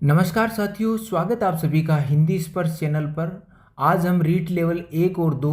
नमस्कार साथियों, स्वागत आप सभी का हिंदी स्पर्श चैनल पर। आज हम रीट लेवल 1 और 2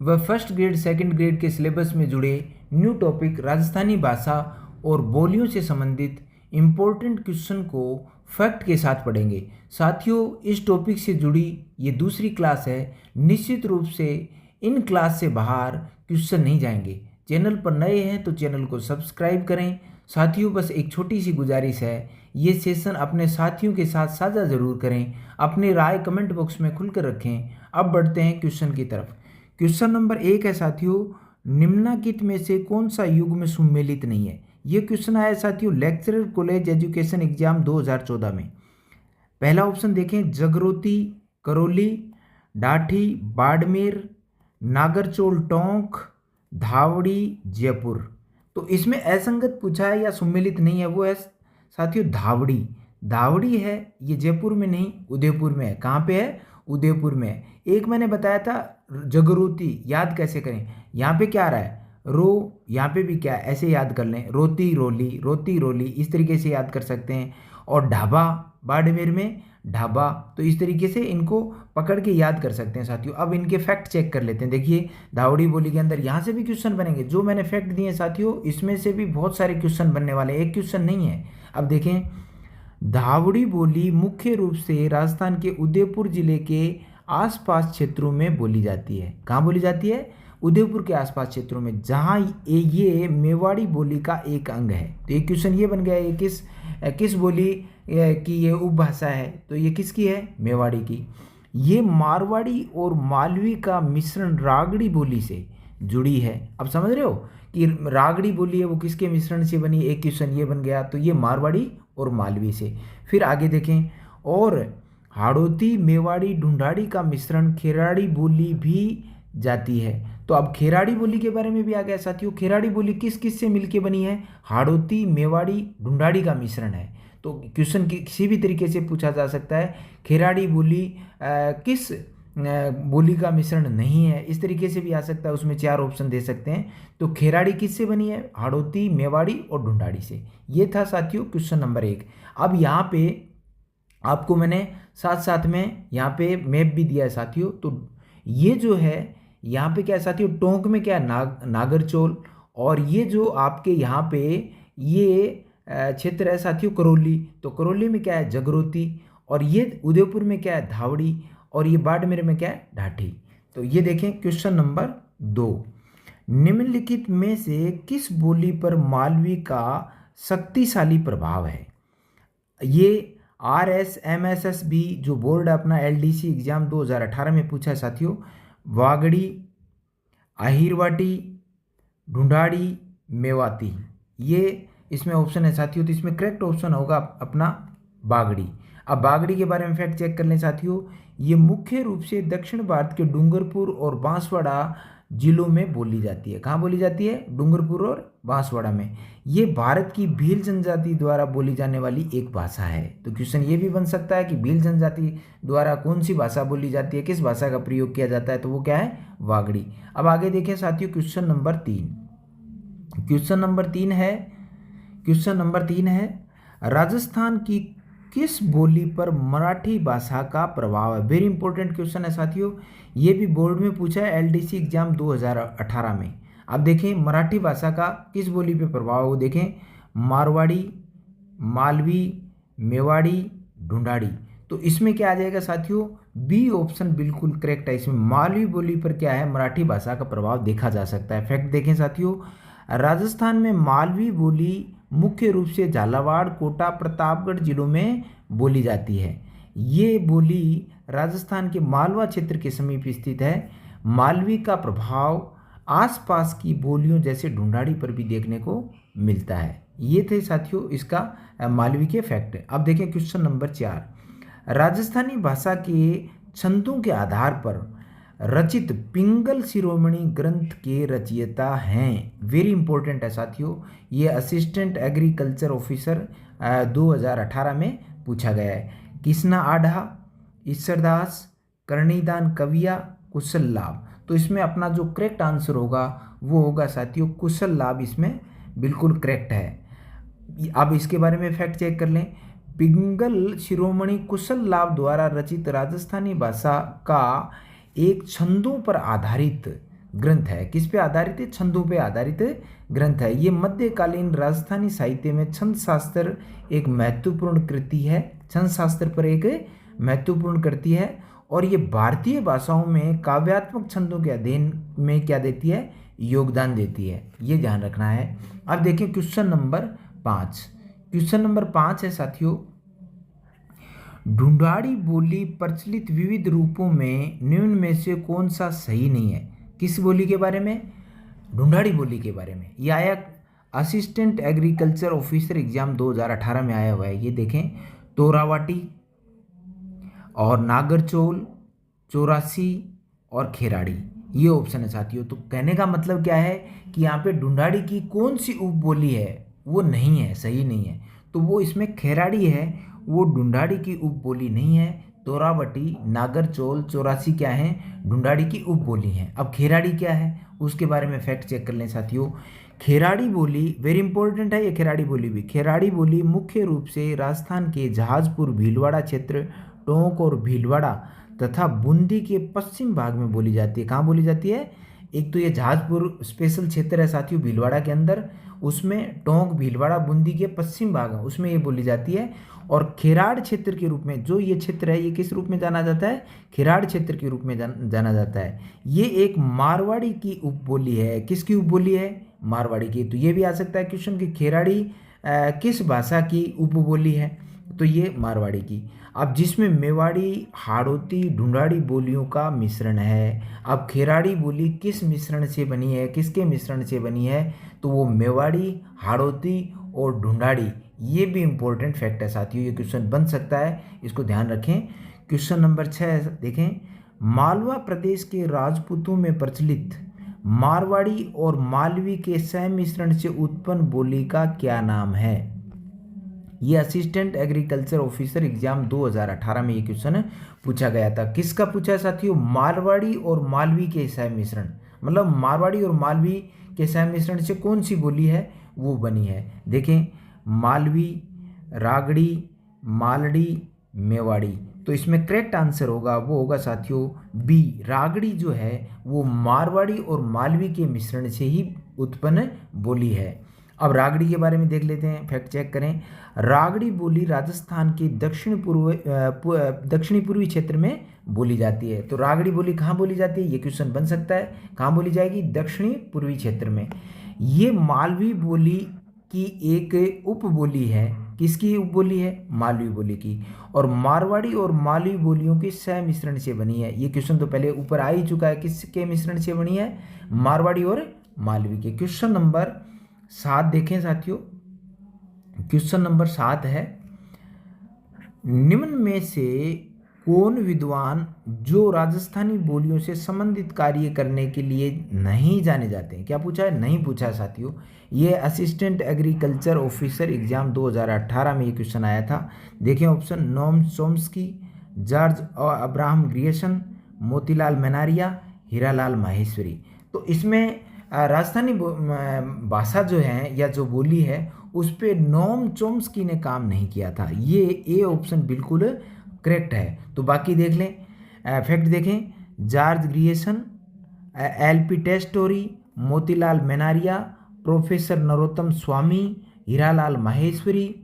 व फर्स्ट ग्रेड सेकंड ग्रेड के सिलेबस में जुड़े न्यू टॉपिक राजस्थानी भाषा और बोलियों से संबंधित इम्पोर्टेंट क्वेश्चन को फैक्ट के साथ पढ़ेंगे। साथियों, इस टॉपिक से जुड़ी ये दूसरी क्लास है। निश्चित रूप से इन क्लास से बाहर क्वेश्चन नहीं जाएंगे। चैनल पर नए हैं तो चैनल को सब्सक्राइब करें। साथियों, बस एक छोटी सी गुजारिश है, ये सेशन अपने साथियों के साथ साझा जरूर करें। अपनी राय कमेंट बॉक्स में खुलकर रखें। अब बढ़ते हैं क्वेश्चन की तरफ। क्वेश्चन नंबर 1 है साथियों, निम्नलिखित में से कौन सा युग्म सुमेलित नहीं है। ये क्वेश्चन आया साथियों लेक्चरर कॉलेज एजुकेशन एग्जाम 2014 में। पहला ऑप्शन देखें, जगरोती, करौली, डाठी, बाड़मेर, नागरचोल टोंक, धावड़ी, जयपुर। तो इसमें असंगत पूछा है या सुमेलित नहीं है, वो है साथियों धावड़ी। धावड़ी है, ये जयपुर में नहीं उदयपुर में है। कहाँ पे है? उदयपुर में है। एक मैंने बताया था जगरोती, याद कैसे करें। यहाँ पे क्या आ रहा है? रो, यहाँ पे भी क्या है? ऐसे याद कर लें, रोती रोली, रोती रोली, इस तरीके से याद कर सकते हैं। और ढाबा, बाड़मेर में ढाबा, तो इस तरीके से इनको पकड़ के याद कर सकते हैं साथियों। अब इनके फैक्ट चेक कर लेते हैं। देखिए, धावड़ी बोली के अंदर यहाँ से भी क्वेश्चन बनेंगे। जो मैंने फैक्ट दिए साथियों, इसमें से भी बहुत सारे क्वेश्चन बनने वाले, एक क्वेश्चन नहीं है। अब देखें, धावड़ी बोली मुख्य रूप से राजस्थान के उदयपुर जिले के आसपास क्षेत्रों में बोली जाती है। कहाँ बोली जाती है? उदयपुर के आसपास क्षेत्रों में, जहाँ ये मेवाड़ी बोली का एक अंग है। तो एक क्वेश्चन ये बन गया, ये किस बोली की ये उपभाषा है? तो ये किसकी है? मेवाड़ी की। ये मारवाड़ी और मालवी का मिश्रण रागड़ी बोली से जुड़ी है। अब समझ रहे हो कि रागड़ी बोली है वो किसके मिश्रण से बनी? एक क्वेश्चन ये बन गया। तो ये मारवाड़ी और मालवी से। फिर आगे देखें, और हाड़ौती, मेवाड़ी, ढूंढाड़ी का मिश्रण खेराड़ी बोली भी जाती है। तो अब खेराड़ी बोली के बारे में भी आ गया साथियों। खेराड़ी बोली किस किस से मिलके बनी है? हाड़ौती, मेवाड़ी, ढूंढाड़ी का मिश्रण है। तो क्वेश्चन किसी भी तरीके से पूछा जा सकता है, खेराड़ी बोली किस बोली का मिश्रण नहीं है, इस तरीके से भी आ सकता है। उसमें 4 ऑप्शन दे सकते हैं। तो खेराड़ी किससे बनी है? हाड़ौती, मेवाड़ी और ढूंढाड़ी से। ये था साथियों क्वेश्चन नंबर 1। अब यहाँ पे आपको मैंने साथ साथ में यहाँ पे मैप भी दिया है साथियों। तो ये जो है यहाँ पे क्या है साथियों, टोंक में क्या है? नागरचोल। और ये जो आपके यहाँ पे ये क्षेत्र है साथियों करौली। तो करौली में क्या है? जगरोती। और ये उदयपुर में क्या है? धावड़ी। और ये बाड़मेर में क्या है? ढाठी। तो ये देखें क्वेश्चन नंबर 2, निम्नलिखित में से किस बोली पर मालवी का शक्तिशाली प्रभाव है? ये RSMSSB जो बोर्ड अपना LDC एग्जाम 2018 में पूछा है साथियों। वागड़ी, अहिरवाटी, ढूंढाड़ी, मेवाती, ये इसमें ऑप्शन है साथियों। तो इसमें करेक्ट ऑप्शन होगा अपना बागड़ी। अब बागड़ी के बारे में फैक्ट चेक कर लें साथियों। ये मुख्य रूप से दक्षिण भारत के डूंगरपुर और बांसवाड़ा जिलों में बोली जाती है। कहाँ बोली जाती है? डूंगरपुर और बांसवाड़ा में। ये भारत की भील जनजाति द्वारा बोली जाने वाली एक भाषा है। तो क्वेश्चन ये भी बन सकता है कि भील जनजाति द्वारा कौन सी भाषा बोली जाती है, किस भाषा का प्रयोग किया जाता है? तो वो क्या है? वागड़ी। अब आगे देखें साथियों क्वेश्चन नंबर 3। क्वेश्चन नंबर 3 है, राजस्थान की किस बोली पर मराठी भाषा का प्रभाव है? वेरी इंपॉर्टेंट क्वेश्चन है साथियों। ये भी बोर्ड में पूछा है LDC एग्जाम 2018 में। अब देखें, मराठी भाषा का किस बोली पे प्रभाव है? वो देखें, मारवाड़ी, मालवी, मेवाड़ी, ढूंढाड़ी। तो इसमें क्या आ जाएगा साथियों? बी ऑप्शन बिल्कुल करेक्ट है। इसमें मालवी बोली पर क्या है? मराठी भाषा का प्रभाव देखा जा सकता है। फैक्ट देखें साथियों, राजस्थान में मालवी बोली मुख्य रूप से झालावाड़, कोटा, प्रतापगढ़ जिलों में बोली जाती है। ये बोली राजस्थान के मालवा क्षेत्र के समीप स्थित है। मालवी का प्रभाव आसपास की बोलियों जैसे ढूंढाड़ी पर भी देखने को मिलता है। ये थे साथियों इसका मालवी के फैक्ट। अब देखें क्वेश्चन नंबर 4, राजस्थानी भाषा के छंदों के आधार पर रचित पिंगल शिरोमणि ग्रंथ के रचयिता हैं। वेरी इंपॉर्टेंट है साथियों। ये असिस्टेंट एग्रीकल्चर ऑफिसर 2018 में पूछा गया है। कृष्णा आढ़ा, ईश्वरदास, करणीदान कविया, कुशल लाभ। तो इसमें अपना जो करेक्ट आंसर होगा वो होगा साथियों कुशल लाभ। इसमें बिल्कुल करेक्ट है। अब इसके बारे में फैक्ट चेक कर लें। पिंगल शिरोमणि कुशल लाभ द्वारा रचित राजस्थानी भाषा का एक छंदों पर आधारित ग्रंथ है। किस पे आधारित है? छंदों पे आधारित ग्रंथ है। ये मध्यकालीन राजस्थानी साहित्य में छंद शास्त्र एक महत्वपूर्ण कृति है। छंद शास्त्र पर एक महत्वपूर्ण कृति है और ये भारतीय भाषाओं में काव्यात्मक छंदों के अध्ययन में क्या देती है? योगदान देती है। ये ध्यान रखना है। अब देखिए क्वेश्चन नंबर 5। क्वेश्चन नंबर 5 है साथियों, ढूंढाड़ी बोली प्रचलित विविध रूपों में निम्न में से कौन सा सही नहीं है? किस बोली के बारे में? ढूंढाड़ी बोली के बारे में। यह आया असिस्टेंट एग्रीकल्चर ऑफिसर एग्जाम 2018 में आया हुआ है। ये देखें, तोरावाटी और नागरचोल, चौरासी और खेराड़ी, ये ऑप्शन है साथियों। तो कहने का मतलब क्या है कि यहाँ पे ढूंढाड़ी की कौन सी उपबोली है वो नहीं है, सही नहीं है। तो वो इसमें खेराड़ी है, वो ढूंढाड़ी की उपबोली नहीं है। तोरावटी, नागरचोल, चौरासी क्या है? ढूंढाड़ी की उपबोली हैं। अब खेराड़ी क्या है उसके बारे में फैक्ट चेक कर लें साथियों। खेराड़ी बोली वेरी इंपॉर्टेंट है। ये खेराड़ी बोली भी, खेराड़ी बोली मुख्य रूप से राजस्थान के जहाजपुर, भीलवाड़ा क्षेत्र, टोंक और भीलवाड़ा तथा बूंदी के पश्चिम भाग में बोली जाती है। कहाँ बोली जाती है? एक तो ये जहाजपुर स्पेशल क्षेत्र है साथियों भीलवाड़ा के अंदर, उसमें टोंक, भीलवाड़ा, बूंदी के पश्चिम भाग है उसमें ये बोली जाती है। और खेराड़ क्षेत्र के रूप में जो ये क्षेत्र है ये किस रूप में जाना जाता है? खेराड़ क्षेत्र के रूप में जाना जाता है। ये एक मारवाड़ी की उपबोली है। किसकी उपबोली है? मारवाड़ी की। तो ये भी आ सकता है क्वेश्चन कि खेराड़ी किस भाषा की उपबोली है? तो ये मारवाड़ी की। अब जिसमें मेवाड़ी, हाड़ौती, ढूंढाड़ी बोलियों का मिश्रण है। अब खेराड़ी बोली किस मिश्रण से बनी है? किसके मिश्रण से बनी है? तो वो मेवाड़ी, हाड़ौती और ढूंढाड़ी। ये भी इंपॉर्टेंट फैक्ट है साथियों, ये क्वेश्चन बन सकता है, इसको ध्यान रखें। क्वेश्चन नंबर 6 देखें, मालवा प्रदेश के राजपूतों में प्रचलित मारवाड़ी और मालवी के सम्मिश्रण से उत्पन्न बोली का क्या नाम है? ये असिस्टेंट एग्रीकल्चर ऑफिसर एग्जाम 2018 में ये क्वेश्चन पूछा गया था। किसका पूछा है साथियों? मारवाड़ी और मालवी के सम्मिश्रण, मतलब मारवाड़ी और मालवी के सम्मिश्रण से कौन सी बोली है वो बनी है। देखें, मालवी, रागड़ी, मालड़ी, मेवाड़ी। तो इसमें करेक्ट आंसर होगा वो होगा साथियों बी, रागड़ी जो है वो मारवाड़ी और मालवी के मिश्रण से ही उत्पन्न बोली है। अब रागड़ी के बारे में देख लेते हैं, फैक्ट चेक करें। रागड़ी बोली राजस्थान के दक्षिणी पूर्वी क्षेत्र में बोली जाती है। तो रागड़ी बोली कहाँ बोली जाती है? ये क्वेश्चन बन सकता है। कहाँ बोली जाएगी? दक्षिणी पूर्वी क्षेत्र में। ये मालवी बोली की एक उपबोली है। किसकी उपबोली है? मालवी बोली की। और मारवाड़ी और मालवी बोलियों के सम्मिश्रण से बनी है। ये क्वेश्चन तो पहले ऊपर आ ही चुका है, किसके मिश्रण से बनी है? मारवाड़ी और मालवी के। क्वेश्चन नंबर 7 देखें साथियों। क्वेश्चन नंबर 7 है, निम्न में से कौन विद्वान जो राजस्थानी बोलियों से संबंधित कार्य करने के लिए नहीं जाने जाते हैं? क्या पूछा है? नहीं पूछा है साथियों। ये असिस्टेंट एग्रीकल्चर ऑफिसर एग्जाम 2018 में ये क्वेश्चन आया था। देखिए option, Noam Chomsky, George Abraham Grierson, Motilal Menaria, Hiralal Maheshwari. तो इसमें राजस्थानी भाषा जो है या जो बोली है उस पर नोम चॉम्स्की ने काम नहीं किया था। ये ए ऑप्शन बिल्कुल करेक्ट है। तो बाकी देख लें, फैक्ट देखें, George Grierson, L P Tessitori, Motilal Menaria, professor Narottam Swami, Hiralal Maheshwari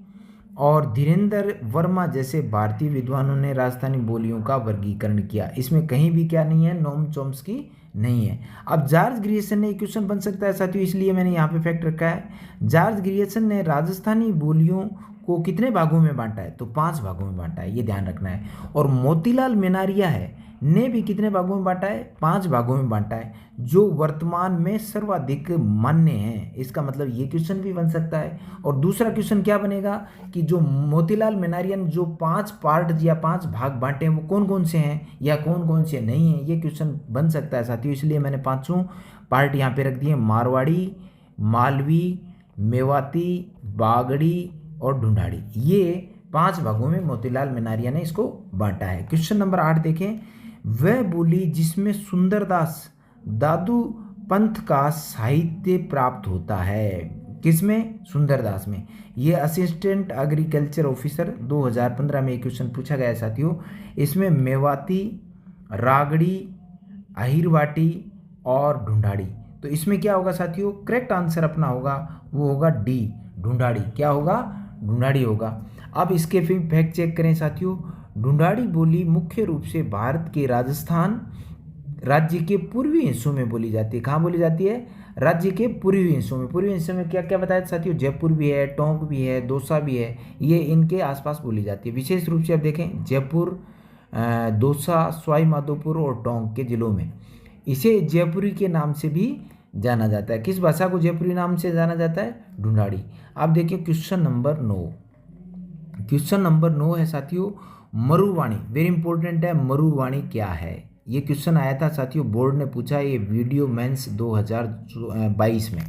और धीरेन्द्र वर्मा जैसे भारतीय विद्वानों ने राजस्थानी बोलियों का वर्गीकरण किया। इसमें कहीं भी क्या नहीं है? नोम चॉम्स्की नहीं है। अब जॉर्ज ग्रियर्सन ने क्वेश्चन बन सकता है साथियों, इसलिए मैंने यहाँ पे फैक्ट रखा है। जॉर्ज ग्रियर्सन ने राजस्थानी बोलियों को कितने भागों में बांटा है? तो 5 भागों में बांटा है, ये ध्यान रखना है। और मोतीलाल मेनारिया है ने भी कितने भागों में बांटा है? 5 भागों में बांटा है, जो वर्तमान में सर्वाधिक मान्य हैं। इसका मतलब ये क्वेश्चन भी बन सकता है। और दूसरा क्वेश्चन क्या बनेगा कि जो मोतीलाल मेनारिया ने जो 5 पार्ट या 5 भाग बांटे हैं वो कौन कौन से हैं या कौन कौन से नहीं हैं, ये क्वेश्चन बन सकता है साथियों। इसलिए मैंने 5 पार्ट यहाँ पे रख दिए, मारवाड़ी, मालवी, मेवाती, बागड़ी और ढूंढाड़ी। ये 5 भागों में मोतीलाल मेनारिया ने इसको बांटा है। क्वेश्चन नंबर 8 देखें, वह बोली जिसमें सुंदरदास दादू पंथ का साहित्य प्राप्त होता है। किसमें? सुंदरदास में। ये असिस्टेंट एग्रीकल्चर ऑफिसर 2015 में एक क्वेश्चन पूछा गया है साथियों। इसमें मेवाती, रागड़ी, अहिरवाटी और ढूंढाड़ी। तो इसमें क्या होगा साथियों? करेक्ट आंसर अपना होगा वो होगा डी, ढूंढाड़ी। क्या होगा? ढूंढाड़ी होगा। अब इसके फिर फैक्ट चेक करें साथियों। ढूंढाड़ी बोली मुख्य रूप से भारत के राजस्थान राज्य के पूर्वी हिस्सों में बोली जाती है। कहाँ बोली जाती है? राज्य के पूर्वी हिस्सों में। पूर्वी हिस्सों में क्या क्या बताया साथियों? जयपुर भी है, टोंक भी है, दौसा भी है, ये इनके आसपास बोली जाती है। विशेष रूप से आप देखें जयपुर, दौसा, सवाई माधोपुर और टोंक के जिलों में इसे जयपुरी के नाम से भी जाना जाता है। किस भाषा को जयपुरी नाम से जाना जाता है? ढूंढाड़ी। आप देखिए क्वेश्चन नंबर 9। क्वेश्चन नंबर 9 है साथियों मरुवाणी। वेरी इंपॉर्टेंट है, मरुवाणी क्या है? ये क्वेश्चन आया था साथियों, बोर्ड ने पूछा, ये वीडियो मेंस 2022 में।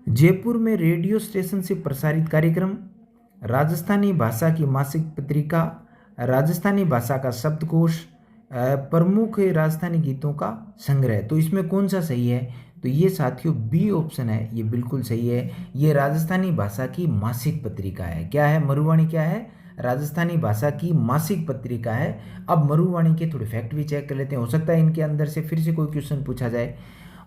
जयपुर में रेडियो स्टेशन से प्रसारित कार्यक्रम, राजस्थानी भाषा की मासिक पत्रिका, राजस्थानी भाषा का शब्दकोश, प्रमुख राजस्थानी गीतों का संग्रह। तो इसमें कौन सा सही है? तो ये साथियों बी ऑप्शन है, ये बिल्कुल सही है। ये राजस्थानी भाषा की मासिक पत्रिका है। क्या है? मरुवाणी क्या है? राजस्थानी भाषा की मासिक पत्रिका है। अब मरुवाणी के थोड़े फैक्ट भी चेक कर लेते हैं, हो सकता है इनके अंदर से फिर से कोई क्वेश्चन पूछा जाए।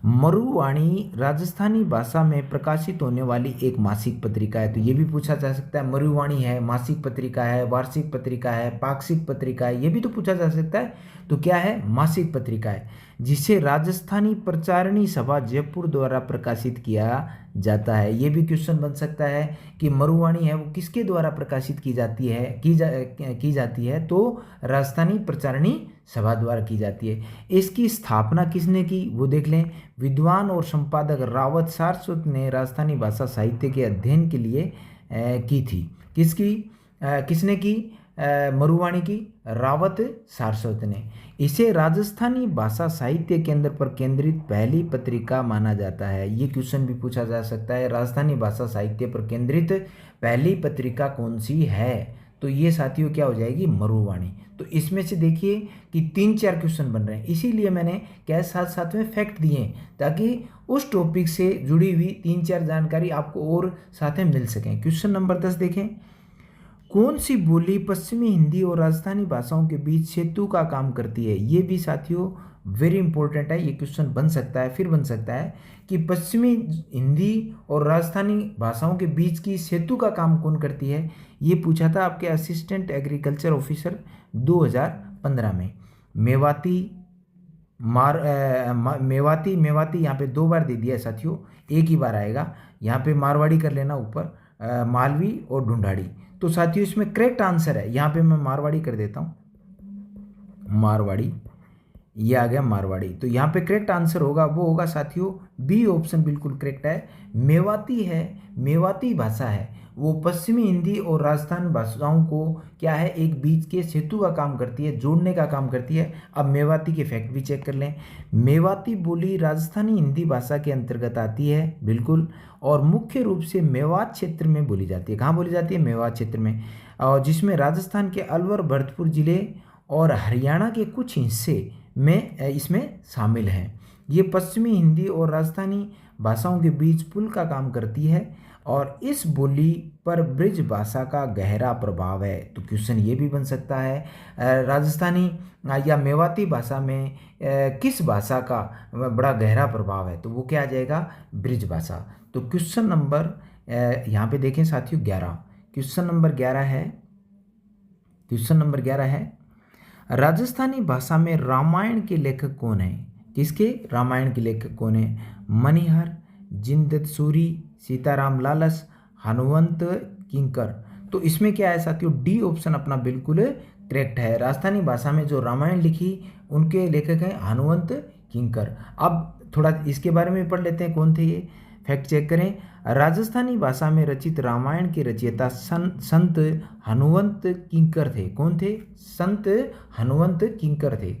मरुवाणी राजस्थानी भाषा में प्रकाशित होने वाली एक मासिक पत्रिका है। तो ये भी पूछा जा सकता है, मरुवाणी है, मासिक पत्रिका है, वार्षिक पत्रिका है, पाक्षिक पत्रिका है, ये भी तो पूछा जा सकता है। तो क्या है? मासिक पत्रिका है, जिसे राजस्थानी प्रचारणी सभा जयपुर द्वारा प्रकाशित किया जाता है। ये भी क्वेश्चन बन सकता है कि मरुवाणी है वो किसके द्वारा प्रकाशित की जाती है? की जाती है तो राजस्थानी प्रचारणी सभा द्वारा की जाती है। इसकी स्थापना किसने की? वो देख लें। विद्वान और संपादक रावत सारस्वत ने राजस्थानी भाषा साहित्य के अध्ययन के लिए की थी। किसने की? मरुवाणी की? रावत सारस्वत ने। इसे राजस्थानी भाषा साहित्य केंद्र पर केंद्रित पहली पत्रिका माना जाता है। ये क्वेश्चन भी पूछा जा सकता है, राजस्थानी भाषा साहित्य पर केंद्रित पहली पत्रिका कौन सी है? तो ये साथियों क्या हो जाएगी? मरुवाणी। तो इसमें से देखिए कि 3-4 क्वेश्चन बन रहे हैं, इसीलिए मैंने क्या साथ साथ में फैक्ट दिए ताकि उस टॉपिक से जुड़ी हुई 3-4 जानकारी आपको और साथ में मिल सकें। क्वेश्चन नंबर 10 देखें। कौन सी बोली पश्चिमी हिंदी और राजस्थानी भाषाओं के बीच सेतु का काम करती है? ये भी साथियों वेरी इंपॉर्टेंट है, ये क्वेश्चन बन सकता है, फिर बन सकता है कि पश्चिमी हिंदी और राजस्थानी भाषाओं के बीच की सेतु का काम कौन करती है? ये पूछा था आपके असिस्टेंट एग्रीकल्चर ऑफिसर 2015 में। मेवाती, मेवाती यहाँ पे 2 बार दे दिया है साथियों, एक ही बार आएगा। यहाँ पे मारवाड़ी कर लेना ऊपर, मालवी और ढूंढाड़ी। तो साथियों इसमें करेक्ट आंसर है, यहाँ पे मैं मारवाड़ी कर देता हूँ, मारवाड़ी, ये आ गया मारवाड़ी। तो यहाँ पे करेक्ट आंसर होगा वो होगा साथियों बी ऑप्शन, बिल्कुल करेक्ट है। मेवाती है, मेवाती भाषा है, वो पश्चिमी हिंदी और राजस्थान भाषाओं को क्या है, एक बीच के सेतु का काम करती है, जोड़ने का काम करती है। अब मेवाती के फैक्ट भी चेक कर लें। मेवाती बोली राजस्थानी हिंदी भाषा के अंतर्गत आती है, बिल्कुल, और मुख्य रूप से मेवात क्षेत्र में बोली जाती है। कहाँ बोली जाती है? मेवात क्षेत्र में, और जिसमें राजस्थान के अलवर, भरतपुर जिले और हरियाणा के कुछ हिस्से में इसमें शामिल हैं। ये पश्चिमी हिंदी और राजस्थानी भाषाओं के बीच पुल का काम करती है और इस बोली पर ब्रिज भाषा का गहरा प्रभाव है। तो क्वेश्चन ये भी बन सकता है राजस्थानी या मेवाती भाषा में किस भाषा का बड़ा गहरा प्रभाव है? तो वो क्या आ जाएगा? ब्रिज भाषा। तो क्वेश्चन नंबर यहाँ पे देखें साथियों 11, क्वेश्चन नंबर 11 है, क्वेश्चन नंबर 11 है राजस्थानी भाषा में रामायण के लेखक कौन है? किसके? रामायण के लेखक कौन है? मणिहर, जिनदत्त सूरी, सीताराम लालस, हनुमंत किंकर। तो इसमें क्या है साथियों? डी ऑप्शन अपना बिल्कुल करेक्ट है। राजस्थानी भाषा में जो रामायण लिखी उनके लेखक हैं हनुमंत किंकर। अब थोड़ा इसके बारे में पढ़ लेते हैं, कौन थे ये, फैक्ट चेक करें। राजस्थानी भाषा में रचित रामायण के रचयिता संत हनुमंत किंकर थे। कौन थे? संत हनुमंत किंकर थे।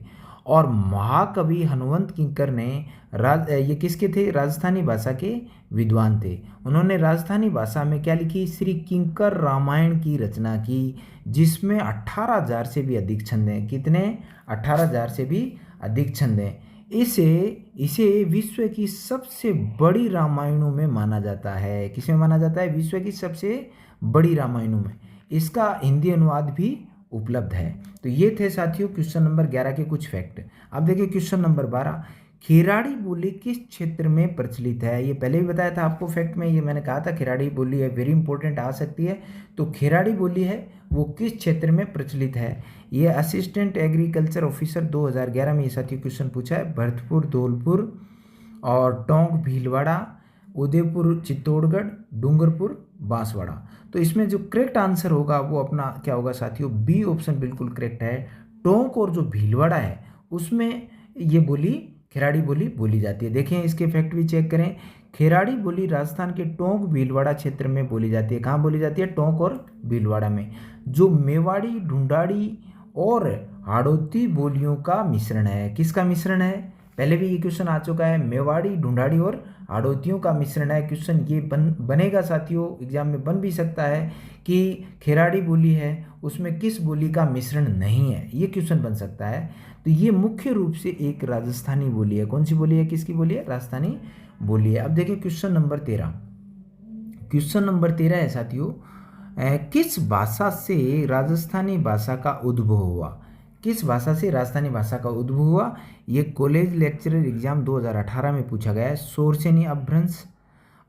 और महाकवि हनुमंत किंकर ने ये किसके थे? राजस्थानी भाषा के विद्वान थे। उन्होंने राजस्थानी भाषा में क्या लिखी? श्री किंकर रामायण की रचना की, जिसमें 18,000 से भी अधिक छंद हैं। कितने? 18,000 से भी अधिक छंद हैं। इसे इसे विश्व की सबसे बड़ी रामायणों में माना जाता है। किसमें माना जाता है? विश्व की सबसे बड़ी रामायणों में। इसका हिंदी अनुवाद भी उपलब्ध है। तो ये थे साथियों क्वेश्चन नंबर 11 के कुछ फैक्ट। अब देखिए क्वेश्चन नंबर 12, खिराड़ी बोली किस क्षेत्र में प्रचलित है? ये पहले भी बताया था आपको फैक्ट में, ये मैंने कहा था खिराड़ी बोली है वेरी इंपॉर्टेंट आ सकती है। तो खिराड़ी बोली है वो किस क्षेत्र में प्रचलित है? ये असिस्टेंट एग्रीकल्चर ऑफिसर 2011 में ये साथियों क्वेश्चन पूछा है। भरतपुर, धौलपुर और टोंक भीलवाड़ा, उदयपुर चित्तौड़गढ़, डूंगरपुर बांसवाड़ा। तो इसमें जो करेक्ट आंसर होगा वो अपना क्या होगा साथियों? बी ऑप्शन बिल्कुल करेक्ट है। टोंक और जो भीलवाड़ा है उसमें ये बोली खिराड़ी बोली बोली जाती है। देखें इसके फैक्ट भी चेक करें। खिराड़ी बोली राजस्थान के टोंक भीलवाड़ा क्षेत्र में बोली जाती है। कहाँ बोली जाती है? टोंक और भीलवाड़ा में। जो मेवाड़ी, ढूंढाड़ी और हाड़ौती बोलियों का मिश्रण है। किसका मिश्रण है? पहले भी ये क्वेश्चन आ चुका है। मेवाड़ी, ढूंढाड़ी और हाड़ौतियों का मिश्रण है। क्वेश्चन ये बनेगा साथियों, एग्जाम में बन भी सकता है कि खिराड़ी बोली है उसमें किस बोली का मिश्रण नहीं है, ये क्वेश्चन बन सकता है। तो ये मुख्य रूप से एक राजस्थानी बोली है। कौन सी बोली है? किसकी बोली है? राजस्थानी बोली है। अब देखिए क्वेश्चन नंबर 13। क्वेश्चन नंबर 13 है साथियों, किस भाषा से राजस्थानी भाषा का उद्भव हुआ? किस भाषा से राजस्थानी भाषा का उद्भव हुआ? ये कॉलेज लेक्चरर एग्जाम 2018 में पूछा गया है। शोरसेनी अपभ्रंश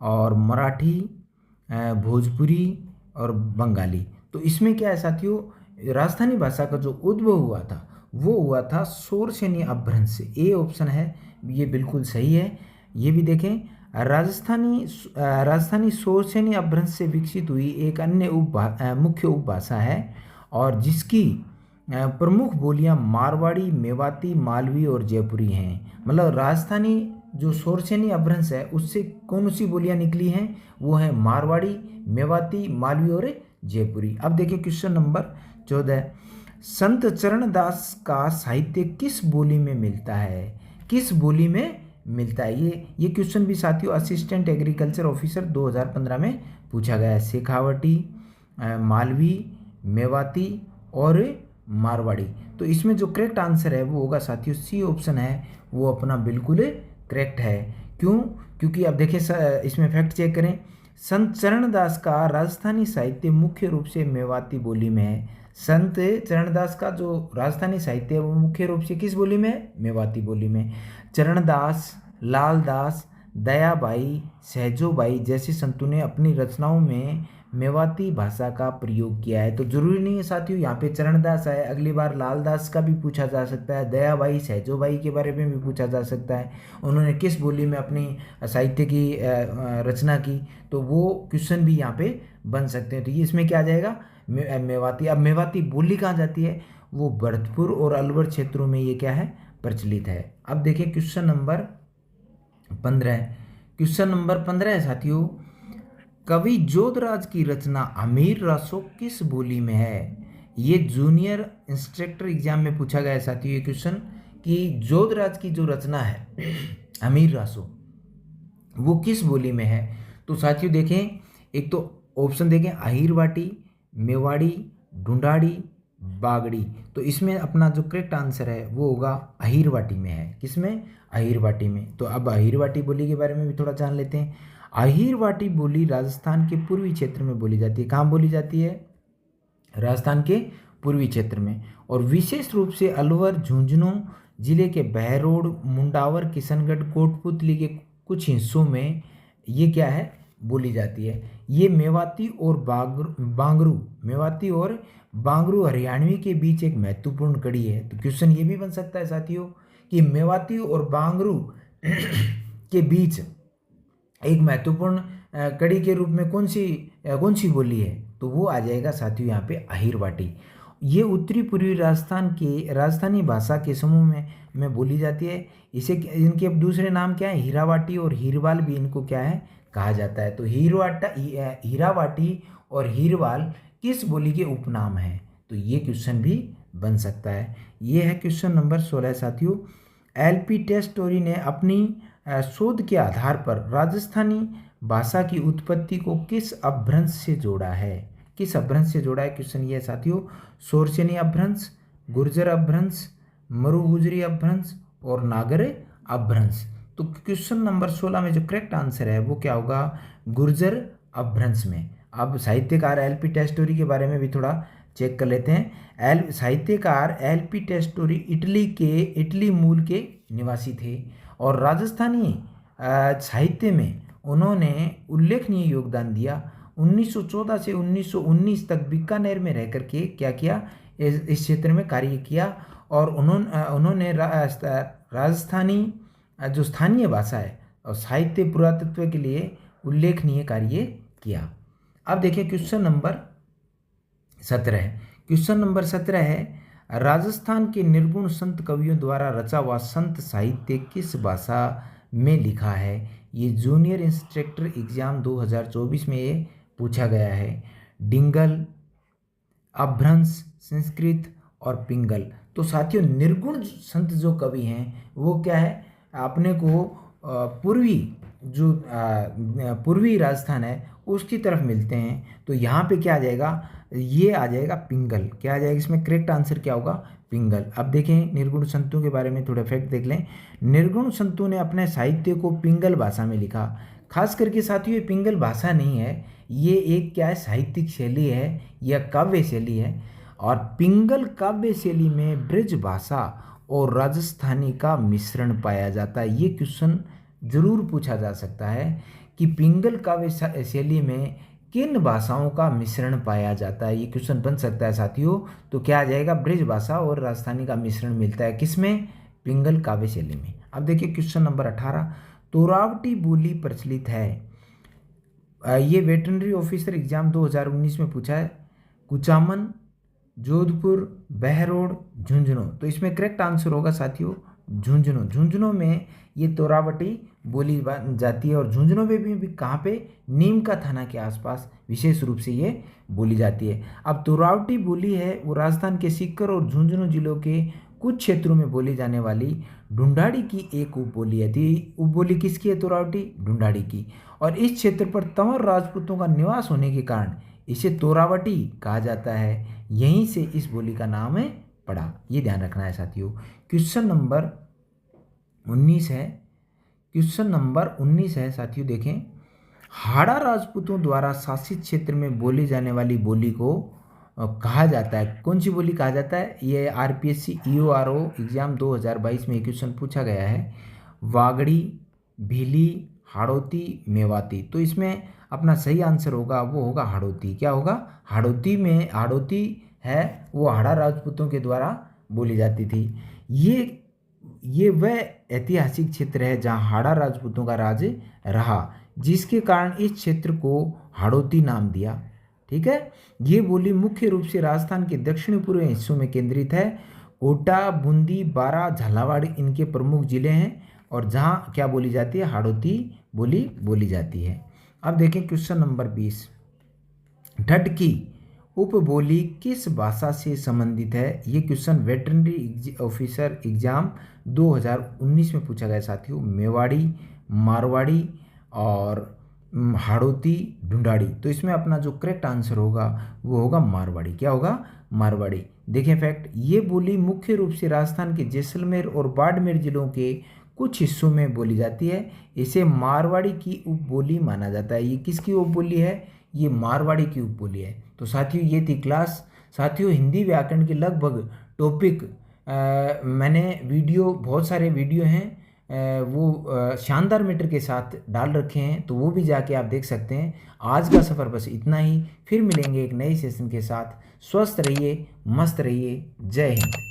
और मराठी, भोजपुरी और बंगाली। तो इसमें क्या है साथियों? राजस्थानी भाषा का जो उद्भव हुआ था वो हुआ था शोरसेनी अपभ्रंश से। ए ऑप्शन है, ये बिल्कुल सही है। ये भी देखें, राजस्थानी शोरसेनी अपभ्रंश से विकसित हुई एक अन्य मुख्य उपभाषा है और जिसकी प्रमुख बोलियां मारवाड़ी, मेवाती, मालवी और जयपुरी हैं। मतलब राजस्थानी जो शोरसेनी अपभ्रंश है उससे कौन सी बोलियां निकली हैं? वो है मारवाड़ी, मेवाती, मालवी और जयपुरी। अब देखिए क्वेश्चन नंबर 14, संत चरणदास का साहित्य किस बोली में मिलता है? किस बोली में मिलता है? ये क्वेश्चन भी साथियों असिस्टेंट एग्रीकल्चर ऑफिसर 2015 में पूछा गया है। शेखावटी, मालवी, मेवाती और मारवाड़ी। तो इसमें जो करेक्ट आंसर है वो होगा साथियों सी ऑप्शन है, वो अपना बिल्कुल करेक्ट है। क्यों? क्योंकि अब देखिए इसमें फैक्ट चेक करें। संत चरणदास का राजस्थानी साहित्य मुख्य रूप से मेवाती बोली में है। संत चरणदास का जो राजस्थानी साहित्य है वो मुख्य रूप से किस बोली में है? मेवाती बोली में। चरणदास, लालदास, दयाबाई, सहजोबाई जैसे संतों ने अपनी रचनाओं में मेवाती भाषा का प्रयोग किया है। तो जरूरी नहीं है साथियों यहाँ पे चरणदास है, अगली बार लालदास का भी पूछा जा सकता है, दयाबाई, सहजोबाई के बारे में भी पूछा जा सकता है, उन्होंने किस बोली में अपनी साहित्य की रचना की। तो वो क्वेश्चन भी यहाँ पे बन सकते हैं। तो ये इसमें क्या आ जाएगा? मेवाती। अब मेवाती बोली कहाँ जाती है? वो भरतपुर और अलवर क्षेत्रों में ये क्या है? प्रचलित है। अब देखिए क्वेश्चन नंबर 15। क्वेश्चन नंबर 15 है साथियों, कवि जोधराज की रचना अमीर रासो किस बोली में है? ये जूनियर इंस्ट्रक्टर एग्जाम में पूछा गया है साथियों ये क्वेश्चन कि जोधराज की जो रचना है अमीर रासो वो किस बोली में है? तो साथियों देखें, एक तो ऑप्शन देखें अहीरवाटी, मेवाड़ी, ढूंढाड़ी, बागड़ी। तो इसमें अपना जो करेक्ट आंसर है वो होगा अहीरवाटी में है। किसमें? अहीरवाटी में। तो अब अहीरवाटी बोली के बारे में भी थोड़ा जान लेते हैं। अहीरवाटी बोली राजस्थान के पूर्वी क्षेत्र में बोली जाती है। कहाँ बोली जाती है? राजस्थान के पूर्वी क्षेत्र में, और विशेष रूप से अलवर, झुंझुनू जिले के बहरोड, मुंडावर, किशनगढ़, कोटपुतली के कुछ हिस्सों में ये क्या है? बोली जाती है। ये मेवाती और बांगरू हरियाणवी के बीच एक महत्वपूर्ण कड़ी है। तो क्वेश्चन ये भी बन सकता है साथियों कि मेवाती और बांगरू के बीच एक महत्वपूर्ण कड़ी के रूप में कौन सी बोली है? तो वो आ जाएगा साथियों यहाँ पे अहीरवाटी। ये उत्तरी पूर्वी राजस्थानी भाषा के समूह में बोली जाती है। इसे इनके अब दूसरे नाम क्या है? हीरावाटी और हीरवाल भी इनको क्या है? कहा जाता है। तो हीरावाटी और हीरवाल किस बोली के उपनाम हैं? तो ये क्वेश्चन भी बन सकता है। ये है क्वेश्चन नंबर 16 साथियों। एलपी टेस्टोरी ने अपनी शोध के आधार पर राजस्थानी भाषा की उत्पत्ति को किस अपभ्रंश से जोड़ा है? किस अपभ्रंश से जोड़ा है? क्वेश्चन ये है साथियों, शोरसेनी अपभ्रंश, गुर्जर अपभ्रंश, मरुगुजरी अपभ्रंश और नागर अपभ्रंश। तो क्वेश्चन नंबर 16 में जो करेक्ट आंसर है वो क्या होगा, गुर्जर अपभ्रंश में। अब साहित्यकार एल.पी. टेस्टोरी के बारे में भी थोड़ा चेक कर लेते हैं। साहित्यकार एल.पी. टेस्टोरी इटली मूल के निवासी थे और राजस्थानी साहित्य में उन्होंने उल्लेखनीय योगदान दिया। 1914 से 1919 तक बीकानेर में रह करके क्या किया, इस क्षेत्र में कार्य किया और उन्होंने राजस्थानी जो स्थानीय भाषा है और साहित्य पुरातत्व के लिए उल्लेखनीय कार्य किया। अब देखिए क्वेश्चन नंबर 17। क्वेश्चन नंबर 17 है, राजस्थान के निर्गुण संत कवियों द्वारा रचा हुआ संत साहित्य किस भाषा में लिखा है। ये जूनियर इंस्ट्रक्टर एग्जाम 2024 में ये पूछा गया है। डिंगल, अपभ्रंश, संस्कृत और पिंगल। तो साथियों निर्गुण संत जो कवि हैं वो क्या है, अपने को पूर्वी राजस्थान है उसकी तरफ मिलते हैं। तो यहाँ पे क्या आ जाएगा, ये आ जाएगा पिंगल। क्या आ जाएगा इसमें, करेक्ट आंसर क्या होगा, पिंगल। अब देखें निर्गुण संतों के बारे में थोड़ा फैक्ट देख लें। निर्गुण संतों ने अपने साहित्य को पिंगल भाषा में लिखा। खास करके साथियों ये पिंगल भाषा नहीं है, ये एक क्या है, साहित्यिक शैली है या काव्य शैली है। और पिंगल काव्य शैली में ब्रज भाषा और राजस्थानी का मिश्रण पाया जाता है। ये क्वेश्चन जरूर पूछा जा सकता है कि पिंगल काव्य शैली में किन भाषाओं का मिश्रण पाया जाता है, ये क्वेश्चन बन सकता है साथियों। तो क्या आ जाएगा, ब्रज भाषा और राजस्थानी का मिश्रण मिलता है किसमें, पिंगल काव्य शैली में। अब देखिए क्वेश्चन नंबर 18, तोरावटी बोली प्रचलित है। ये वेटरनरी ऑफिसर एग्जाम 2019 में पूछा है। कुचामन, जोधपुर, बहरोड, झुंझुनू। तो इसमें करेक्ट आंसर होगा साथियों झुंझुनू। झुंझुनू में ये तोरावटी बोली जाती है और झुंझुनू में भी कहाँ पे, नीम का थाना के आसपास विशेष रूप से ये बोली जाती है। अब तोरावटी बोली है वो राजस्थान के सीकर और झुंझुनू जिलों के कुछ क्षेत्रों में बोली जाने वाली ढूंढाड़ी की एक उपबोली है। उपबोली किसकी है, तोरावटी, ढूंढाड़ी की। और इस क्षेत्र पर तंवर राजपूतों का निवास होने के कारण इसे तोरावटी कहा जाता है। यहीं से इस बोली का नाम है पड़ा, ये ध्यान रखना है साथियों। क्वेश्चन नंबर 19 है। क्वेश्चन नंबर 19 है साथियों, देखें हाड़ा राजपूतों द्वारा शासित क्षेत्र में बोली जाने वाली बोली को कहा जाता है, कौन सी बोली कहा जाता है। ये आरपीएससी ईओआरओ एग्जाम 2022 में क्वेश्चन पूछा गया है। वागड़ी, भीली, हाड़ौती, मेवाती। तो इसमें अपना सही आंसर होगा वो होगा हाड़ौती। क्या होगा, हाड़ौती में, हाड़ौती है वो हाड़ा राजपूतों के द्वारा बोली जाती थी। ये वह ऐतिहासिक क्षेत्र है जहाँ हाड़ा राजपूतों का राज रहा, जिसके कारण इस क्षेत्र को हाड़ौती नाम दिया। ठीक है, ये बोली मुख्य रूप से राजस्थान के दक्षिण पूर्वी हिस्सों में केंद्रित है। कोटा, बूंदी, बारा, झालावाड़ इनके प्रमुख जिले हैं और जहाँ क्या बोली जाती है, हाड़ौती बोली जाती है। अब देखें क्वेश्चन नंबर 20, ढट की उपबोली किस भाषा से संबंधित है। ये क्वेश्चन वेटरनरी ऑफिसर एग्जाम 2019 में पूछा गया साथियों। मेवाड़ी, मारवाड़ी और हाड़ौती, ढूंढाड़ी। तो इसमें अपना जो करेक्ट आंसर होगा वो होगा मारवाड़ी। क्या होगा, मारवाड़ी। देखें फैक्ट, ये बोली मुख्य रूप से राजस्थान के जैसलमेर और बाड़मेर जिलों के कुछ हिस्सों में बोली जाती है। इसे मारवाड़ी की उपबोली माना जाता है। ये किसकी उपबोली है, ये मारवाड़ी की उपबोली है। तो साथियों ये थी क्लास। साथियों हिंदी व्याकरण के लगभग टॉपिक मैंने वीडियो, बहुत सारे वीडियो हैं वो शानदार मीटर के साथ डाल रखे हैं, तो वो भी जाके आप देख सकते हैं। आज का सफ़र बस इतना ही, फिर मिलेंगे एक नए सेशन के साथ। स्वस्थ रहिए, मस्त रहिए, जय हिंद।